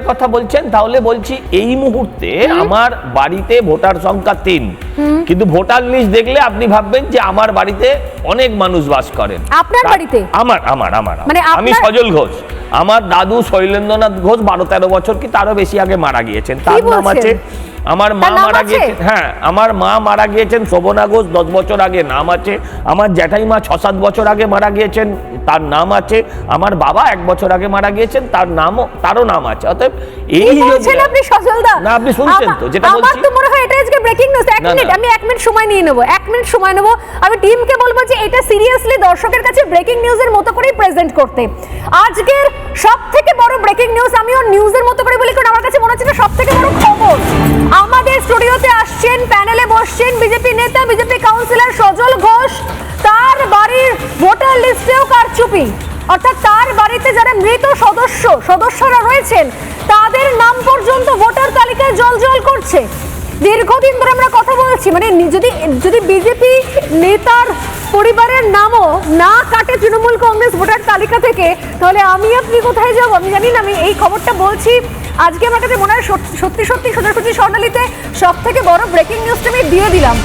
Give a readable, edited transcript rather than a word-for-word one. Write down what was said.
কথা বলছেন, তাহলে বলছি এই মুহূর্তে আমার বাড়িতে ভোটার সংখ্যা 3, কিন্তু ভোটার লিস্ট দেখলে আপনি ভাববেন যে আমার বাড়িতে অনেক মানুষ বাস করেন। আপনার বাড়িতে? আমার মানে আমি সজল ঘোষ। আমার দাদু শৈলেন্দ্রনাথ ঘোষ 12-13 বছর কি তারও বেশি আগে মারা গিয়েছেন, তার নাম আছে। আমার মা মারা গিয়েছেন, হ্যাঁ আমার মা মারা গিয়েছেন শোভনা ঘোষ, 10 বছর আগে, নাম আছে। আমার জ্যাঠাইমা 6-7 বছর আগে মারা গিয়েছেন, তার নাম আছে। আমার বাবা 1 বছর আগে মারা গিয়েছেন, তারও নাম আছে। অতএব এই বলছেন আপনি সজলদা? না, আপনি শুনছেন তো যেটা বলছি? আমার তো মনে হয় এটা আজকে ব্রেকিং নিউজ। 1 মিনিট, আমি 1 মিনিট সময় নিয়ে নেব, 1 মিনিট সময় নেব। আমি টিমকে বলবো যে এটা সিরিয়াসলি দর্শকের কাছে ব্রেকিং নিউজের মতো করেই প্রেজেন্ট করতে। আজকের সবথেকে বড় ব্রেকিং নিউজ, আমিও নিউজের মতো করে বলি কারণ আমার কাছে মনে হচ্ছে এটা সবথেকে বড় খবর। আমাদের স্টুডিওতে আসছেন, প্যানেলে বসছেন বিজেপি নেতা, বিজেপি কাউন্সিলর সজল ঘোষ। তার বাড়ির ভোটার লিস্টেও কারচুপি, অর্থাৎ তার বাড়িতে যারা মৃত সদস্যরা রয়েছেন তাদের নাম পর্যন্ত ভোটার তালিকায় জলজল করছে। দীর্ঘদিন ধরে আমরা কথা বলছি, মানে যদি বিজেপি নেতার পরিবারের নামও না কাটে তৃণমূল কংগ্রেস ভোটার তালিকা থেকে, তাহলে আপনি কোথায় যাব? আমি জানি না। আমি এই খবরটা বলছি আজকে আমার কাছে মনে হয় সত্যি সোজাসুজি স্বর্ণালীতে সব থেকে বড় ব্রেকিং নিউজটা আমি দিয়ে দিলাম।